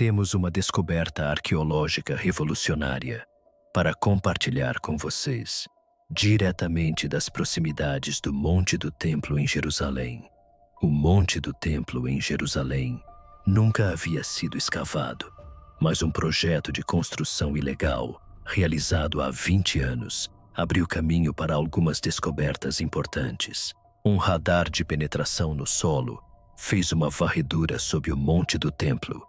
temos uma descoberta arqueológica revolucionária para compartilhar com vocês, diretamente das proximidades do Monte do Templo em Jerusalém. O Monte do Templo em Jerusalém nunca havia sido escavado, mas um projeto de construção ilegal, realizado há 20 anos, abriu caminho para algumas descobertas importantes. Um radar de penetração no solo fez uma varredura sob o Monte do Templo,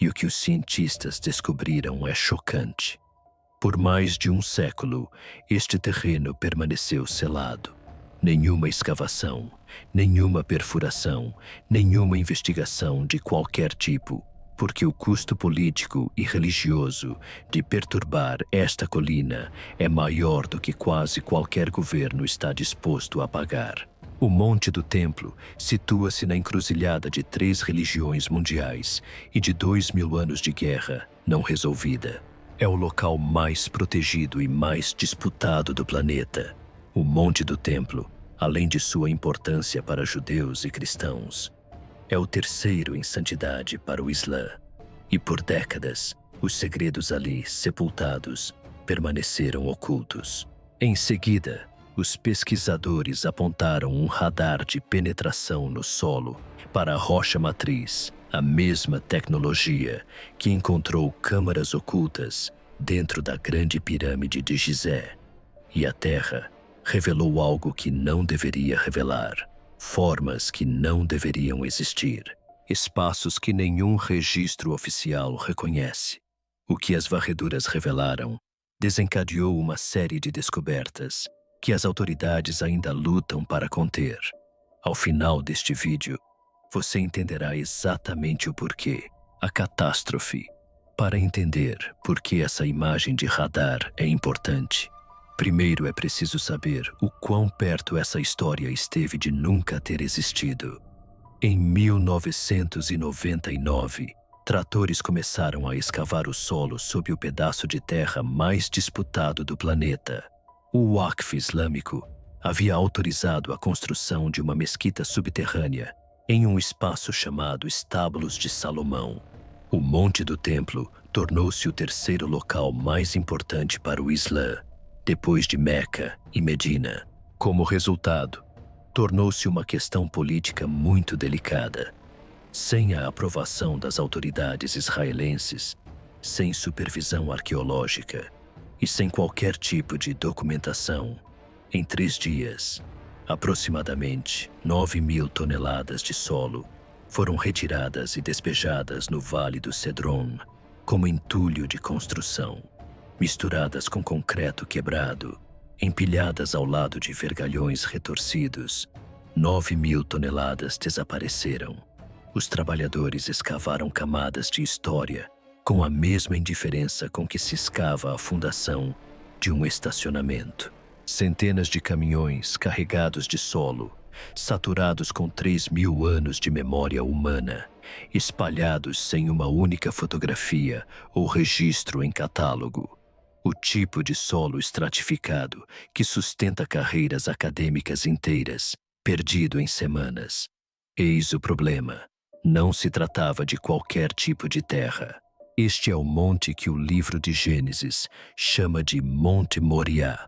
e o que os cientistas descobriram é chocante. Por mais de um século, este terreno permaneceu selado. Nenhuma escavação, nenhuma perfuração, nenhuma investigação de qualquer tipo, porque o custo político e religioso de perturbar esta colina é maior do que quase qualquer governo está disposto a pagar. O Monte do Templo situa-se na encruzilhada de 3 religiões mundiais e de 2000 anos de guerra não resolvida. É o local mais protegido e mais disputado do planeta. O Monte do Templo, além de sua importância para judeus e cristãos, é o terceiro em santidade para o Islã. E por décadas, os segredos ali sepultados permaneceram ocultos. Em seguida, os pesquisadores apontaram um radar de penetração no solo para a rocha matriz, a mesma tecnologia que encontrou câmaras ocultas dentro da grande pirâmide de Gizé. E a Terra revelou algo que não deveria revelar, formas que não deveriam existir, espaços que nenhum registro oficial reconhece. O que as varreduras revelaram desencadeou uma série de descobertas que as autoridades ainda lutam para conter. Ao final deste vídeo, você entenderá exatamente o porquê, a catástrofe. Para entender por que essa imagem de radar é importante, primeiro é preciso saber o quão perto essa história esteve de nunca ter existido. Em 1999, tratores começaram a escavar o solo sob o pedaço de terra mais disputado do planeta. O Waqf Islâmico havia autorizado a construção de uma mesquita subterrânea em um espaço chamado Estábulos de Salomão. O Monte do Templo tornou-se o terceiro local mais importante para o Islã, depois de Meca e Medina. Como resultado, tornou-se uma questão política muito delicada. Sem a aprovação das autoridades israelenses, sem supervisão arqueológica e sem qualquer tipo de documentação, em 3 dias, aproximadamente 9.000 toneladas de solo foram retiradas e despejadas no Vale do Cedron como entulho de construção, misturadas com concreto quebrado, empilhadas ao lado de vergalhões retorcidos. 9.000 toneladas desapareceram. Os trabalhadores escavaram camadas de história com a mesma indiferença com que se escava a fundação de um estacionamento. Centenas de caminhões carregados de solo, saturados com 3.000 anos de memória humana, espalhados sem uma única fotografia ou registro em catálogo. O tipo de solo estratificado que sustenta carreiras acadêmicas inteiras, perdido em semanas. Eis o problema. Não se tratava de qualquer tipo de terra. Este é o monte que o livro de Gênesis chama de Monte Moriá,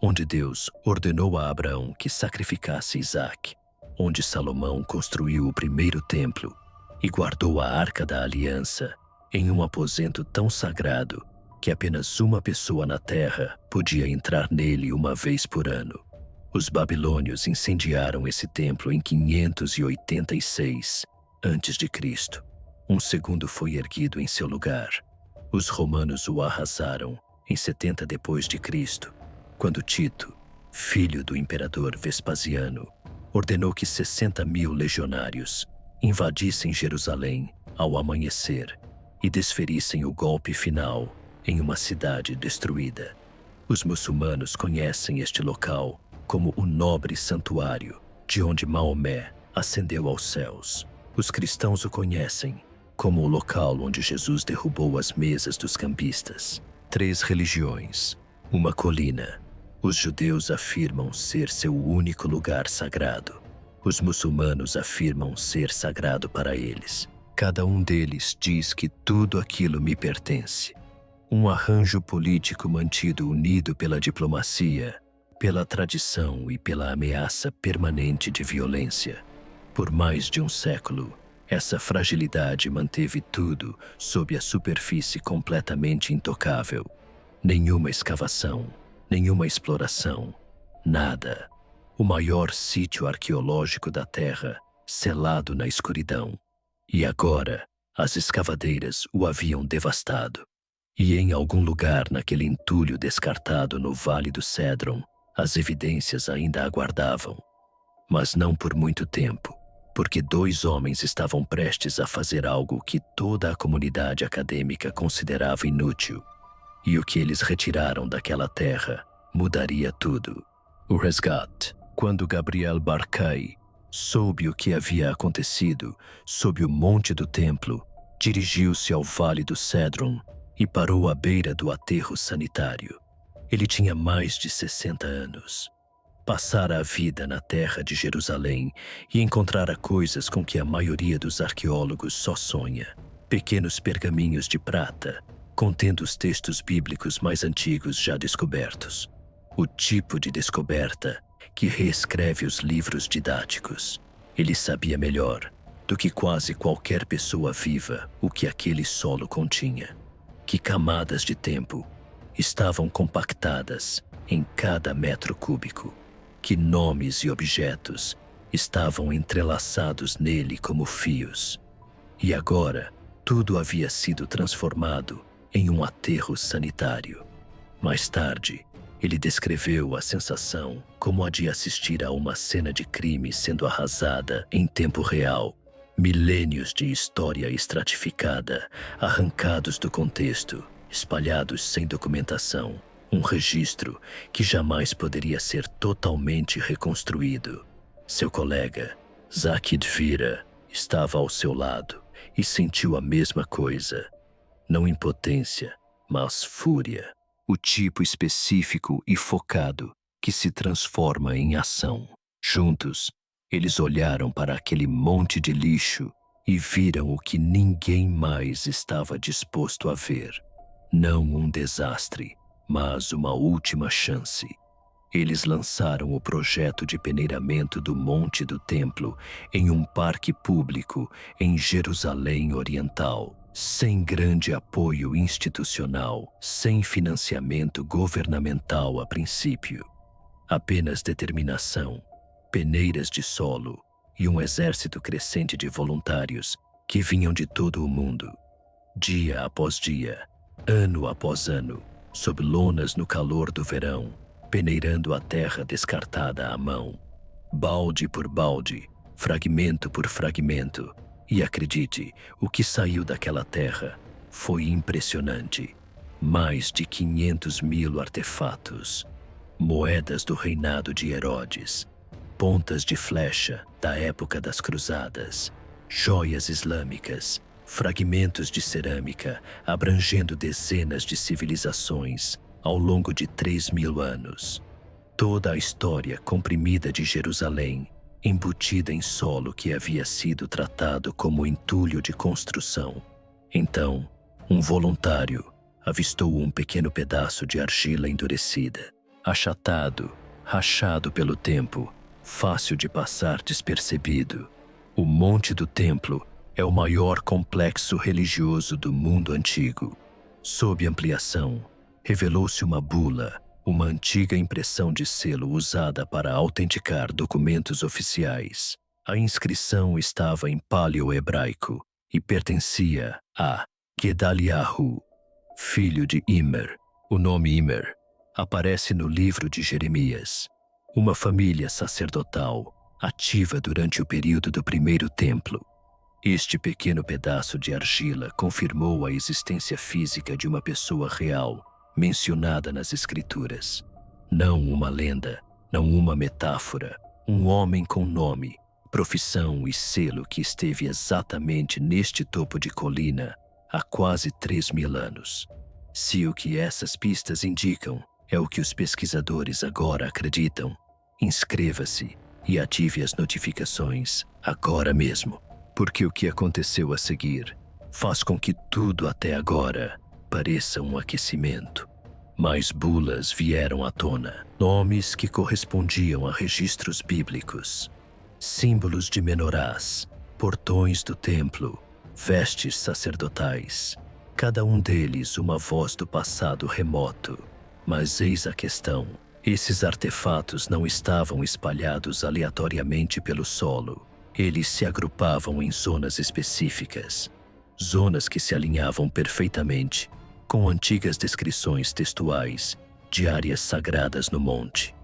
onde Deus ordenou a Abraão que sacrificasse Isaque, onde Salomão construiu o primeiro templo e guardou a Arca da Aliança em um aposento tão sagrado que apenas uma pessoa na terra podia entrar nele uma vez por ano. Os babilônios incendiaram esse templo em 586 a.C. Um segundo foi erguido em seu lugar. Os romanos o arrasaram em 70 d.C., quando Tito, filho do imperador Vespasiano, ordenou que 60.000 legionários invadissem Jerusalém ao amanhecer e desferissem o golpe final em uma cidade destruída. Os muçulmanos conhecem este local como o Nobre Santuário, de onde Maomé ascendeu aos céus. Os cristãos o conhecem como o local onde Jesus derrubou as mesas dos cambistas. 3 religiões, uma colina. Os judeus afirmam ser seu único lugar sagrado. Os muçulmanos afirmam ser sagrado para eles. Cada um deles diz que tudo aquilo me pertence. Um arranjo político mantido unido pela diplomacia, pela tradição e pela ameaça permanente de violência. Por mais de um século, essa fragilidade manteve tudo sob a superfície completamente intocável. Nenhuma escavação, nenhuma exploração, nada. O maior sítio arqueológico da Terra, selado na escuridão. E agora, as escavadeiras o haviam devastado. E em algum lugar naquele entulho descartado no Vale do Cédron, as evidências ainda aguardavam. Mas não por muito tempo, porque 2 homens estavam prestes a fazer algo que toda a comunidade acadêmica considerava inútil. E o que eles retiraram daquela terra mudaria tudo. O resgate. Quando Gabriel Barkay soube o que havia acontecido sob o monte do templo, dirigiu-se ao Vale do Cédron e parou à beira do aterro sanitário. Ele tinha mais de 60 anos. Passara a vida na terra de Jerusalém e encontrara coisas com que a maioria dos arqueólogos só sonha. Pequenos pergaminhos de prata, contendo os textos bíblicos mais antigos já descobertos. O tipo de descoberta que reescreve os livros didáticos. Ele sabia melhor do que quase qualquer pessoa viva o que aquele solo continha. Que camadas de tempo estavam compactadas em cada metro cúbico. Que nomes e objetos estavam entrelaçados nele como fios. E agora, tudo havia sido transformado em um aterro sanitário. Mais tarde, ele descreveu a sensação como a de assistir a uma cena de crime sendo arrasada em tempo real. Milênios de história estratificada, arrancados do contexto, espalhados sem documentação. Um registro que jamais poderia ser totalmente reconstruído. Seu colega, Zaki Dvira, estava ao seu lado e sentiu a mesma coisa. Não impotência, mas fúria. O tipo específico e focado que se transforma em ação. Juntos, eles olharam para aquele monte de lixo e viram o que ninguém mais estava disposto a ver. Não um desastre, mas uma última chance. Eles lançaram o projeto de peneiramento do Monte do Templo em um parque público em Jerusalém Oriental, sem grande apoio institucional, sem financiamento governamental a princípio. Apenas determinação, peneiras de solo e um exército crescente de voluntários que vinham de todo o mundo. Dia após dia, ano após ano, sob lonas no calor do verão, peneirando a terra descartada à mão, balde por balde, fragmento por fragmento. E acredite, o que saiu daquela terra foi impressionante. Mais de 500.000 artefatos, moedas do reinado de Herodes, pontas de flecha da época das cruzadas, joias islâmicas, fragmentos de cerâmica abrangendo dezenas de civilizações ao longo de 3.000 anos. Toda a história comprimida de Jerusalém, embutida em solo que havia sido tratado como entulho de construção. Então, um voluntário avistou um pequeno pedaço de argila endurecida, achatado, rachado pelo tempo, fácil de passar despercebido. O Monte do Templo é o maior complexo religioso do mundo antigo. Sob ampliação, revelou-se uma bula, uma antiga impressão de selo usada para autenticar documentos oficiais. A inscrição estava em paleo-hebraico e pertencia a Gedaliahu, filho de Immer. O nome Immer aparece no livro de Jeremias, uma família sacerdotal ativa durante o período do Primeiro Templo. Este pequeno pedaço de argila confirmou a existência física de uma pessoa real, mencionada nas Escrituras. Não uma lenda, não uma metáfora, um homem com nome, profissão e selo que esteve exatamente neste topo de colina há quase 3.000 anos. Se o que essas pistas indicam é o que os pesquisadores agora acreditam, inscreva-se e ative as notificações agora mesmo. Porque o que aconteceu a seguir faz com que tudo até agora pareça um aquecimento. Mais bulas vieram à tona, nomes que correspondiam a registros bíblicos, símbolos de menorás, portões do templo, vestes sacerdotais, cada um deles uma voz do passado remoto. Mas eis a questão: esses artefatos não estavam espalhados aleatoriamente pelo solo. Eles se agrupavam em zonas específicas, zonas que se alinhavam perfeitamente com antigas descrições textuais de áreas sagradas no monte.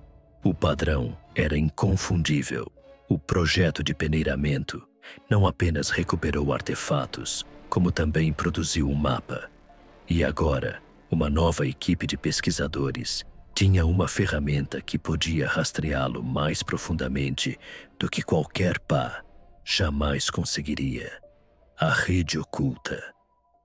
O padrão era inconfundível. O projeto de peneiramento não apenas recuperou artefatos, como também produziu um mapa. E agora, uma nova equipe de pesquisadores tinha uma ferramenta que podia rastreá-lo mais profundamente do que qualquer pá jamais conseguiria. A rede oculta.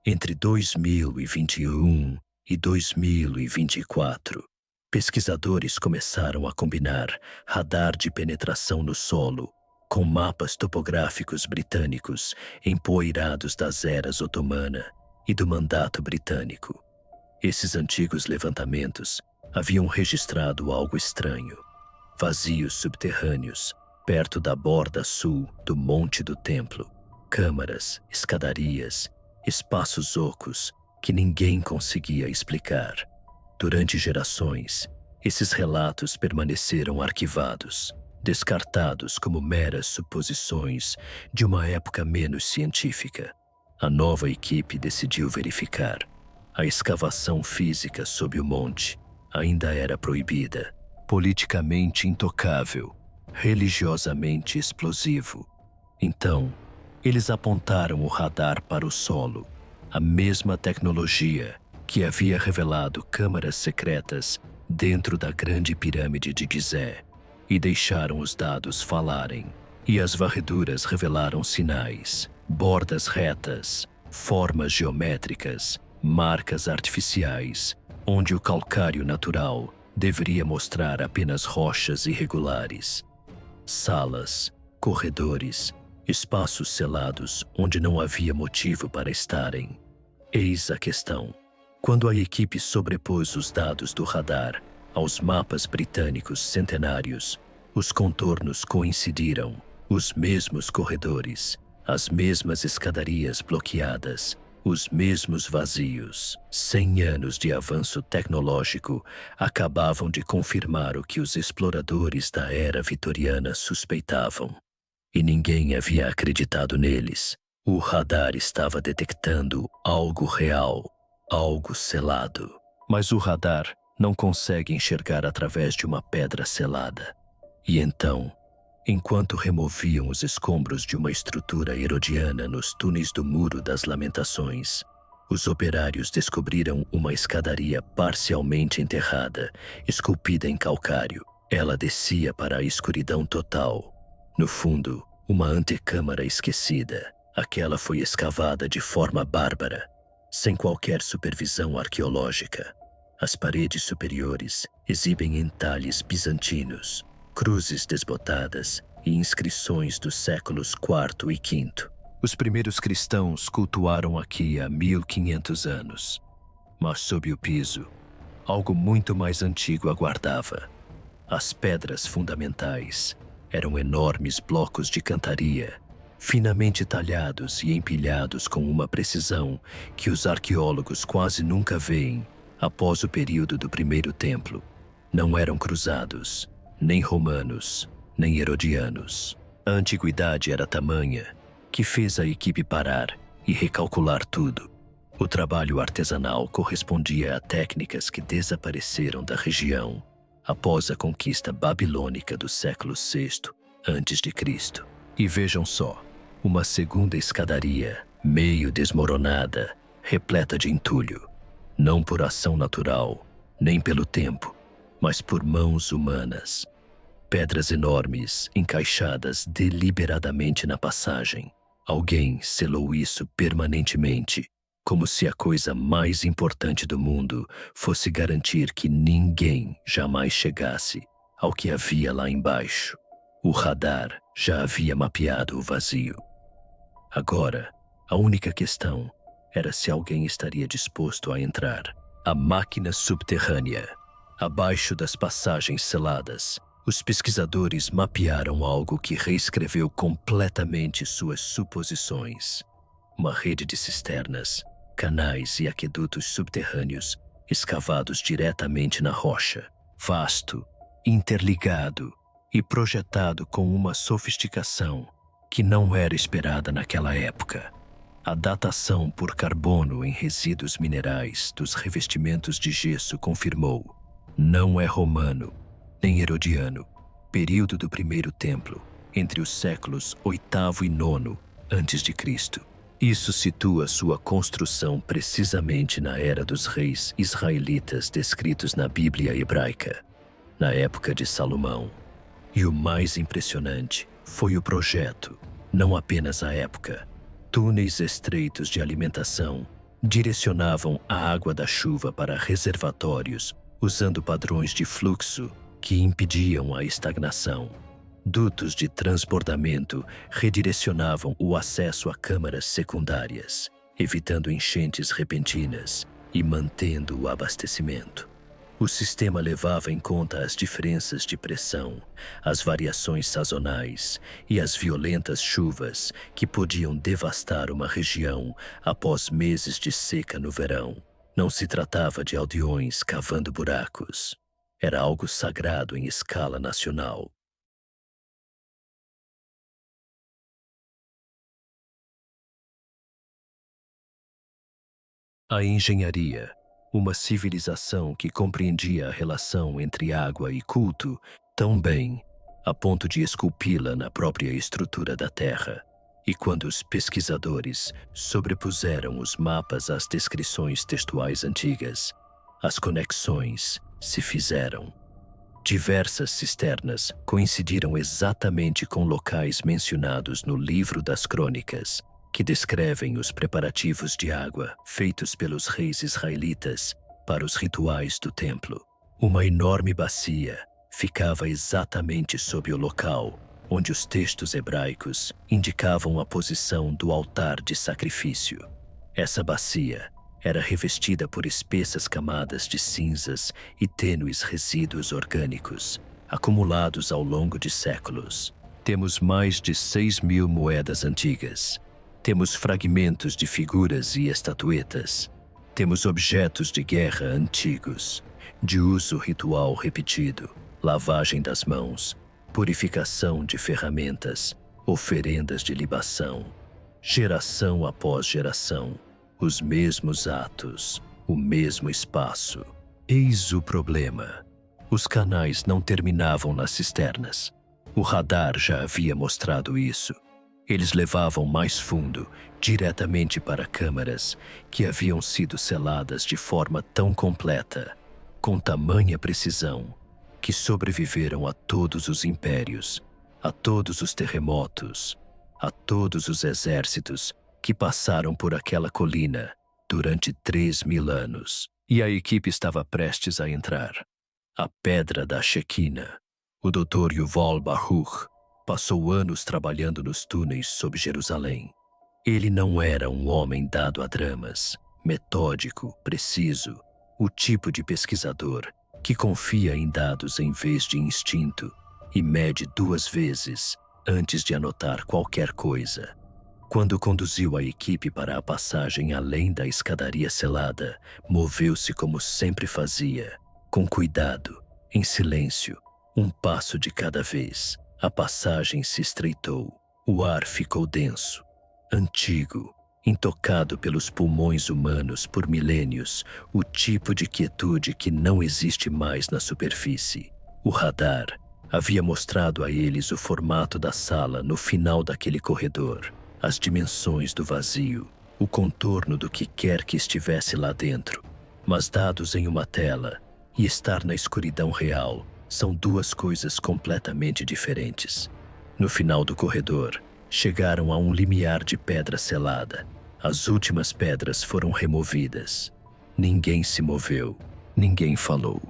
Entre 2021 e 2024, pesquisadores começaram a combinar radar de penetração no solo com mapas topográficos britânicos empoeirados das eras otomana e do mandato britânico. Esses antigos levantamentos haviam registrado algo estranho: vazios subterrâneos perto da borda sul do Monte do Templo, câmaras, escadarias, espaços ocos que ninguém conseguia explicar. Durante gerações, esses relatos permaneceram arquivados, descartados como meras suposições de uma época menos científica. A nova equipe decidiu verificar. A escavação física sob o monte ainda era proibida, politicamente intocável, religiosamente explosivo. Então, eles apontaram o radar para o solo, a mesma tecnologia que havia revelado câmaras secretas dentro da grande pirâmide de Gizé, e deixaram os dados falarem. E as varreduras revelaram sinais, bordas retas, formas geométricas, marcas artificiais, onde o calcário natural deveria mostrar apenas rochas irregulares. Salas, corredores, espaços selados onde não havia motivo para estarem. Eis a questão. Quando a equipe sobrepôs os dados do radar aos mapas britânicos centenários, os contornos coincidiram, os mesmos corredores, as mesmas escadarias bloqueadas, os mesmos vazios. 100 anos de avanço tecnológico acabavam de confirmar o que os exploradores da era vitoriana suspeitavam. E ninguém havia acreditado neles. O radar estava detectando algo real, algo selado. Mas o radar não consegue enxergar através de uma pedra selada. E então, enquanto removiam os escombros de uma estrutura herodiana nos túneis do Muro das Lamentações, os operários descobriram uma escadaria parcialmente enterrada, esculpida em calcário. Ela descia para a escuridão total. No fundo, uma antecâmara esquecida. Aquela foi escavada de forma bárbara, sem qualquer supervisão arqueológica. As paredes superiores exibem entalhes bizantinos, cruzes desbotadas e inscrições dos séculos IV e V. Os primeiros cristãos cultuaram aqui há 1500 anos. Mas sob o piso, algo muito mais antigo aguardava. As pedras fundamentais eram enormes blocos de cantaria, finamente talhados e empilhados com uma precisão que os arqueólogos quase nunca veem após o período do Primeiro Templo. Não eram cruzados, nem romanos, nem herodianos. A antiguidade era tamanha que fez a equipe parar e recalcular tudo. O trabalho artesanal correspondia a técnicas que desapareceram da região após a conquista babilônica do século VI a.C. E vejam só, uma segunda escadaria, meio desmoronada, repleta de entulho, não por ação natural, nem pelo tempo, mas por mãos humanas. Pedras enormes encaixadas deliberadamente na passagem. Alguém selou isso permanentemente, como se a coisa mais importante do mundo fosse garantir que ninguém jamais chegasse ao que havia lá embaixo. O radar já havia mapeado o vazio. Agora, a única questão era se alguém estaria disposto a entrar. A máquina subterrânea. Abaixo das passagens seladas, os pesquisadores mapearam algo que reescreveu completamente suas suposições. Uma rede de cisternas, canais e aquedutos subterrâneos escavados diretamente na rocha, vasto, interligado e projetado com uma sofisticação que não era esperada naquela época. A datação por carbono em resíduos minerais dos revestimentos de gesso confirmou: não é romano, nem herodiano, período do primeiro templo, entre os séculos VIII e IX a.C. Isso situa sua construção precisamente na era dos reis israelitas descritos na Bíblia hebraica, na época de Salomão. E o mais impressionante foi o projeto, não apenas a época. Túneis estreitos de alimentação direcionavam a água da chuva para reservatórios usando padrões de fluxo que impediam a estagnação. Dutos de transbordamento redirecionavam o acesso a câmaras secundárias, evitando enchentes repentinas e mantendo o abastecimento. O sistema levava em conta as diferenças de pressão, as variações sazonais e as violentas chuvas que podiam devastar uma região após meses de seca no verão. Não se tratava de aldeões cavando buracos. Era algo sagrado em escala nacional. A engenharia, uma civilização que compreendia a relação entre água e culto tão bem, a ponto de esculpi-la na própria estrutura da Terra. E quando os pesquisadores sobrepuseram os mapas às descrições textuais antigas, as conexões se fizeram. Diversas cisternas coincidiram exatamente com locais mencionados no livro das Crônicas, que descrevem os preparativos de água feitos pelos reis israelitas para os rituais do templo. Uma enorme bacia ficava exatamente sob o local onde os textos hebraicos indicavam a posição do altar de sacrifício. Essa bacia era revestida por espessas camadas de cinzas e tênues resíduos orgânicos, acumulados ao longo de séculos. Temos mais de 6.000 moedas antigas. Temos fragmentos de figuras e estatuetas. Temos objetos de guerra antigos, de uso ritual repetido, lavagem das mãos, purificação de ferramentas, oferendas de libação. Geração após geração, os mesmos atos, o mesmo espaço. Eis o problema. Os canais não terminavam nas cisternas. O radar já havia mostrado isso. Eles levavam mais fundo, diretamente para câmaras que haviam sido seladas de forma tão completa, com tamanha precisão, que sobreviveram a todos os impérios, a todos os terremotos, a todos os exércitos que passaram por aquela colina durante 3.000 anos. E a equipe estava prestes a entrar. A Pedra da Shequina. O Dr. Yuval Baruch passou anos trabalhando nos túneis sob Jerusalém. Ele não era um homem dado a dramas, metódico, preciso, o tipo de pesquisador que confia em dados em vez de instinto e mede 2 vezes antes de anotar qualquer coisa. Quando conduziu a equipe para a passagem além da escadaria selada, moveu-se como sempre fazia, com cuidado, em silêncio, um passo de cada vez. A passagem se estreitou, o ar ficou denso, antigo, intocado pelos pulmões humanos por milênios, o tipo de quietude que não existe mais na superfície. O radar havia mostrado a eles o formato da sala no final daquele corredor, as dimensões do vazio, o contorno do que quer que estivesse lá dentro. Mas dados em uma tela e estar na escuridão real são 2 coisas completamente diferentes. No final do corredor, chegaram a um limiar de pedra selada. As últimas pedras foram removidas. Ninguém se moveu, ninguém falou.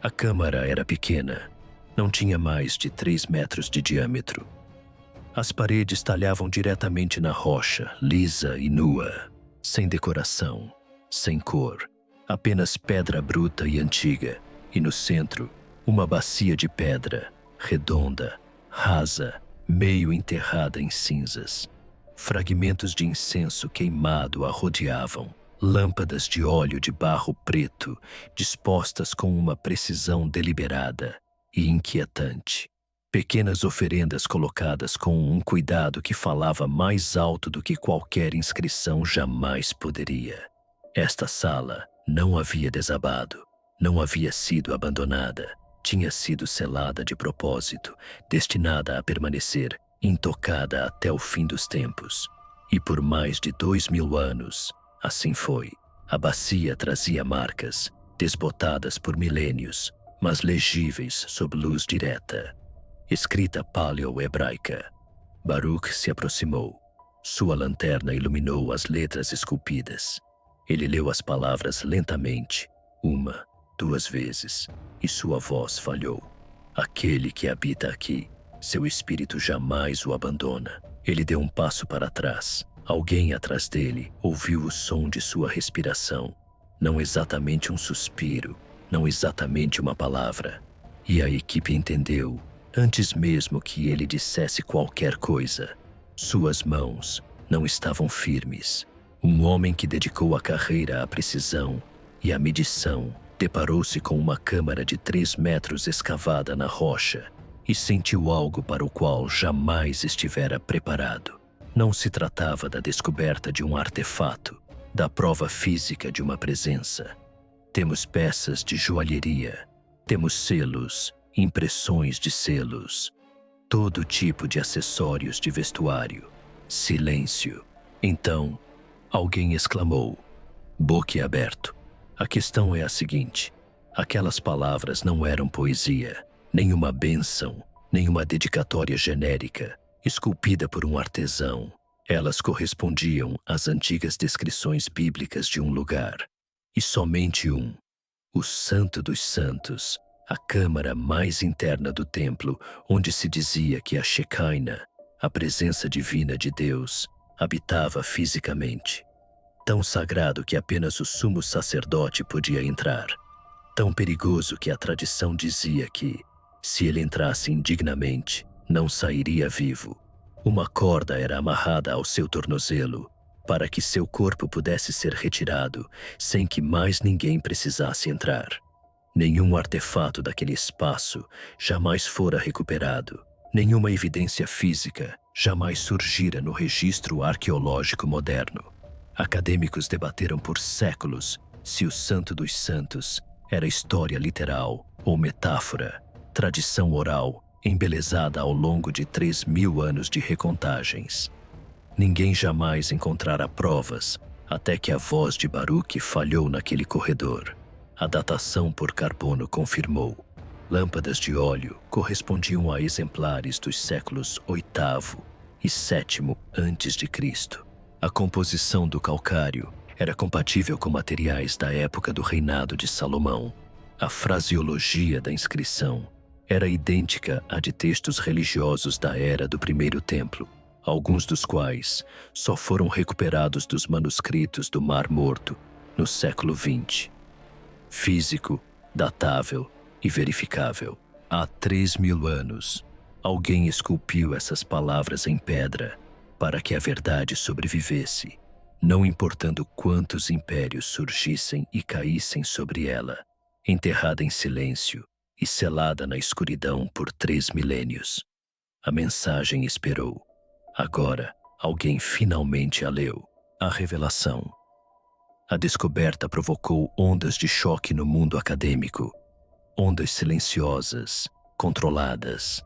A câmara era pequena, não tinha mais de 3 metros de diâmetro. As paredes talhavam diretamente na rocha, lisa e nua, sem decoração, sem cor, apenas pedra bruta e antiga, e no centro, uma bacia de pedra, redonda, rasa, meio enterrada em cinzas. Fragmentos de incenso queimado a rodeavam, lâmpadas de óleo de barro preto, dispostas com uma precisão deliberada e inquietante. Pequenas oferendas colocadas com um cuidado que falava mais alto do que qualquer inscrição jamais poderia. Esta sala não havia desabado, não havia sido abandonada, tinha sido selada de propósito, destinada a permanecer intocada até o fim dos tempos. E por mais de 2000 anos, assim foi. A bacia trazia marcas, desbotadas por milênios, mas legíveis sob luz direta. Escrita paleo-hebraica. Baruch se aproximou. Sua lanterna iluminou as letras esculpidas. Ele leu as palavras lentamente, 1, 2 vezes, e sua voz falhou. Aquele que habita aqui, seu espírito jamais o abandona. Ele deu um passo para trás. Alguém atrás dele ouviu o som de sua respiração. Não exatamente um suspiro, não exatamente uma palavra. E a equipe entendeu, antes mesmo que ele dissesse qualquer coisa. Suas mãos não estavam firmes. Um homem que dedicou a carreira à precisão e à medição deparou-se com uma câmara de 3 metros escavada na rocha e sentiu algo para o qual jamais estivera preparado. Não se tratava da descoberta de um artefato, da prova física de uma presença. Temos peças de joalheria, temos selos, impressões de selos, todo tipo de acessórios de vestuário. Silêncio. Então, alguém exclamou, boquiaberto. A questão é a seguinte: aquelas palavras não eram poesia, nenhuma bênção, nenhuma dedicatória genérica, esculpida por um artesão. Elas correspondiam às antigas descrições bíblicas de um lugar, e somente um. O Santo dos Santos, a câmara mais interna do templo, onde se dizia que a Shekinah, a presença divina de Deus, habitava fisicamente. Tão sagrado que apenas o sumo sacerdote podia entrar. Tão perigoso que a tradição dizia que, se ele entrasse indignamente, não sairia vivo. Uma corda era amarrada ao seu tornozelo para que seu corpo pudesse ser retirado sem que mais ninguém precisasse entrar. Nenhum artefato daquele espaço jamais fora recuperado. Nenhuma evidência física jamais surgira no registro arqueológico moderno. Acadêmicos debateram por séculos se o Santo dos Santos era história literal ou metáfora, tradição oral, embelezada ao longo de 3.000 anos de recontagens. Ninguém jamais encontrara provas até que a voz de Baruch falhou naquele corredor. A datação por carbono confirmou. Lâmpadas de óleo correspondiam a exemplares dos séculos VIII e VII a.C. A composição do calcário era compatível com materiais da época do reinado de Salomão. A fraseologia da inscrição era idêntica à de textos religiosos da era do Primeiro Templo, alguns dos quais só foram recuperados dos manuscritos do Mar Morto no século XX. Físico, datável e verificável. Há 3.000 anos, alguém esculpiu essas palavras em pedra para que a verdade sobrevivesse, não importando quantos impérios surgissem e caíssem sobre ela, enterrada em silêncio e selada na escuridão por 3 milênios. A mensagem esperou. Agora, alguém finalmente a leu. A revelação. A descoberta provocou ondas de choque no mundo acadêmico. Ondas silenciosas, controladas.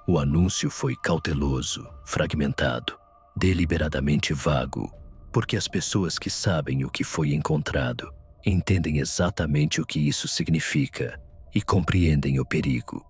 O anúncio foi cauteloso, fragmentado, deliberadamente vago, porque as pessoas que sabem o que foi encontrado entendem exatamente o que isso significa e compreendem o perigo.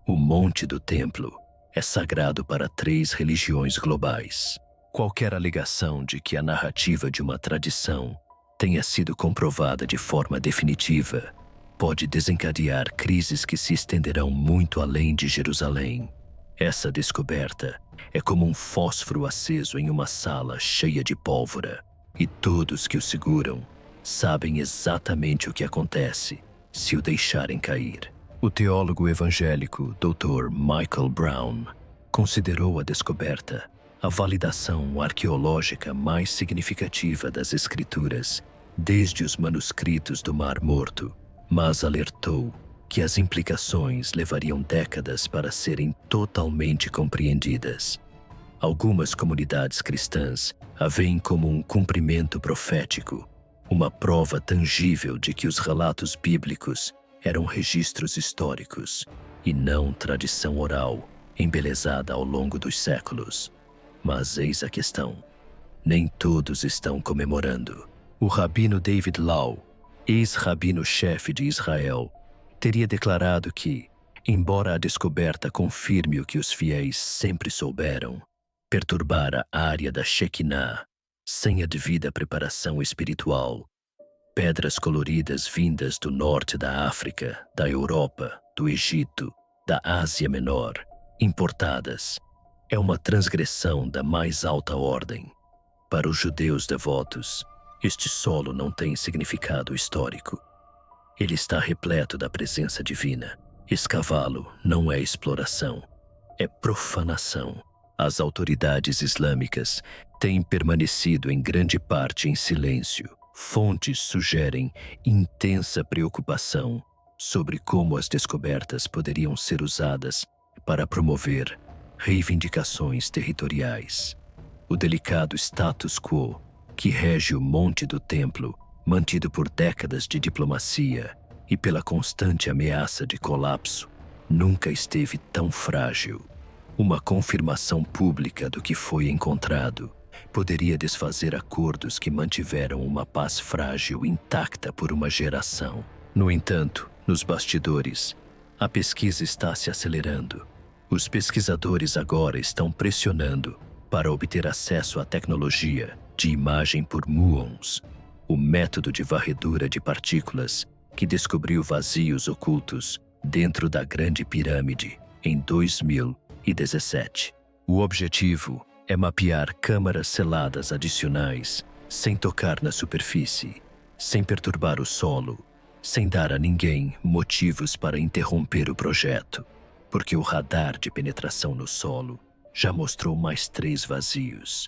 O Monte do Templo é sagrado para 3 religiões globais. Qualquer alegação de que a narrativa de uma tradição tenha sido comprovada de forma definitiva pode desencadear crises que se estenderão muito além de Jerusalém. Essa descoberta é como um fósforo aceso em uma sala cheia de pólvora, e todos que o seguram sabem exatamente o que acontece se o deixarem cair. O teólogo evangélico Dr. Michael Brown considerou a descoberta a validação arqueológica mais significativa das Escrituras desde os manuscritos do Mar Morto, mas alertou que as implicações levariam décadas para serem totalmente compreendidas. Algumas comunidades cristãs a veem como um cumprimento profético, uma prova tangível de que os relatos bíblicos eram registros históricos e não tradição oral, embelezada ao longo dos séculos. Mas eis a questão: nem todos estão comemorando. O rabino David Lau, ex-rabino-chefe de Israel, teria declarado que, embora a descoberta confirme o que os fiéis sempre souberam, perturbar a área da Shekinah, sem a devida preparação espiritual, pedras coloridas vindas do norte da África, da Europa, do Egito, da Ásia Menor, importadas, é uma transgressão da mais alta ordem. Para os judeus devotos, este solo não tem significado histórico. Ele está repleto da presença divina. Escavá-lo não é exploração, é profanação. As autoridades islâmicas têm permanecido em grande parte em silêncio. Fontes sugerem intensa preocupação sobre como as descobertas poderiam ser usadas para promover reivindicações territoriais. O delicado status quo que rege o Monte do Templo, mantido por décadas de diplomacia e pela constante ameaça de colapso, nunca esteve tão frágil. Uma confirmação pública do que foi encontrado poderia desfazer acordos que mantiveram uma paz frágil intacta por uma geração. No entanto, nos bastidores, a pesquisa está se acelerando. Os pesquisadores agora estão pressionando para obter acesso à tecnologia de imagem por muons, o método de varredura de partículas que descobriu vazios ocultos dentro da Grande Pirâmide em 2017. O objetivo é mapear câmaras seladas adicionais sem tocar na superfície, sem perturbar o solo, sem dar a ninguém motivos para interromper o projeto, porque o radar de penetração no solo já mostrou mais 3 vazios.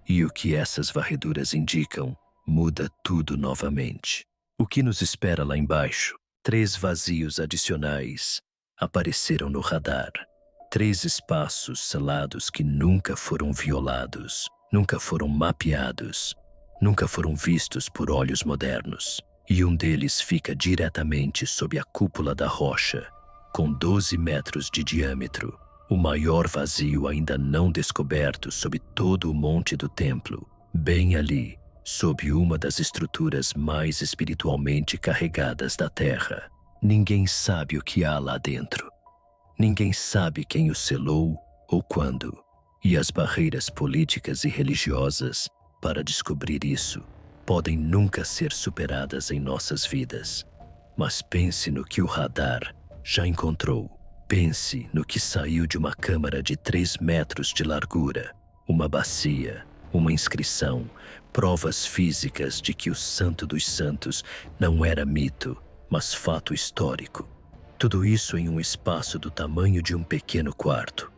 E o que essas varreduras indicam muda tudo novamente. O que nos espera lá embaixo? 3 vazios adicionais apareceram no radar. 3 espaços selados que nunca foram violados, nunca foram mapeados, nunca foram vistos por olhos modernos. E um deles fica diretamente sob a cúpula da rocha, com 12 metros de diâmetro, o maior vazio ainda não descoberto sob todo o Monte do Templo, bem ali, sob uma das estruturas mais espiritualmente carregadas da Terra. Ninguém sabe o que há lá dentro. Ninguém sabe quem o selou ou quando. E as barreiras políticas e religiosas para descobrir isso podem nunca ser superadas em nossas vidas. Mas pense no que o radar já encontrou. Pense no que saiu de uma câmara de 3 metros de largura, uma bacia, uma inscrição, provas físicas de que o Santo dos Santos não era mito, mas fato histórico. Tudo isso em um espaço do tamanho de um pequeno quarto.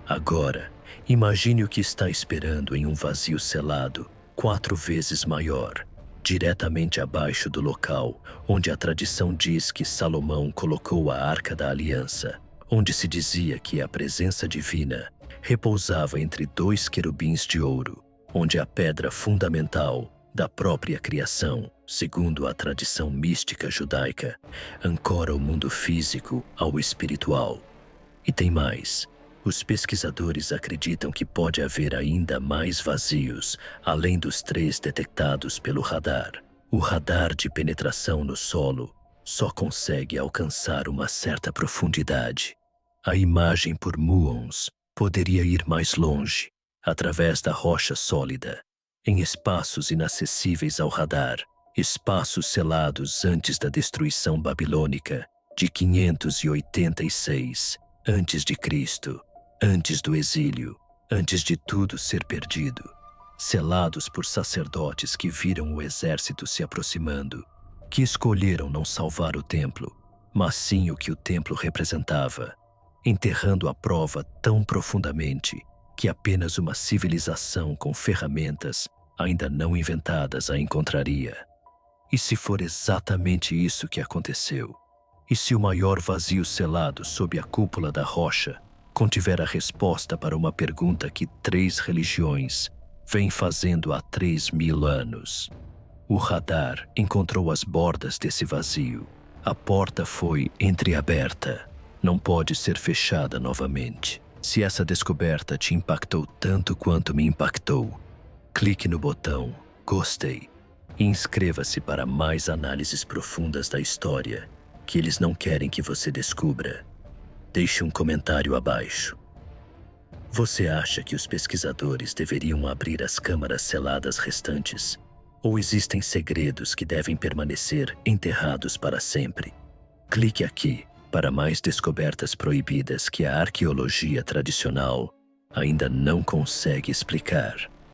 Agora, imagine o que está esperando em um vazio selado 4 vezes maior, diretamente abaixo do local onde a tradição diz que Salomão colocou a Arca da Aliança, onde se dizia que a presença divina repousava entre 2 querubins de ouro, onde a pedra fundamental da própria criação, segundo a tradição mística judaica, ancora o mundo físico ao espiritual. E tem mais. Os pesquisadores acreditam que pode haver ainda mais vazios, além dos 3 detectados pelo radar. O radar de penetração no solo só consegue alcançar uma certa profundidade. A imagem por muons poderia ir mais longe, através da rocha sólida, em espaços inacessíveis ao radar, espaços selados antes da destruição babilônica de 586 a.C., antes do exílio, antes de tudo ser perdido, selados por sacerdotes que viram o exército se aproximando, que escolheram não salvar o templo, mas sim o que o templo representava, enterrando a prova tão profundamente que apenas uma civilização com ferramentas ainda não inventadas a encontraria. E se for exatamente isso que aconteceu? E se o maior vazio selado sob a cúpula da rocha contiver a resposta para uma pergunta que 3 religiões vêm fazendo há 3.000 anos? O radar encontrou as bordas desse vazio. A porta foi entreaberta. Não pode ser fechada novamente. Se essa descoberta te impactou tanto quanto me impactou, clique no botão Gostei e inscreva-se para mais análises profundas da história que eles não querem que você descubra. Deixe um comentário abaixo. Você acha que os pesquisadores deveriam abrir as câmaras seladas restantes? Ou existem segredos que devem permanecer enterrados para sempre? Clique aqui para mais descobertas proibidas que a arqueologia tradicional ainda não consegue explicar.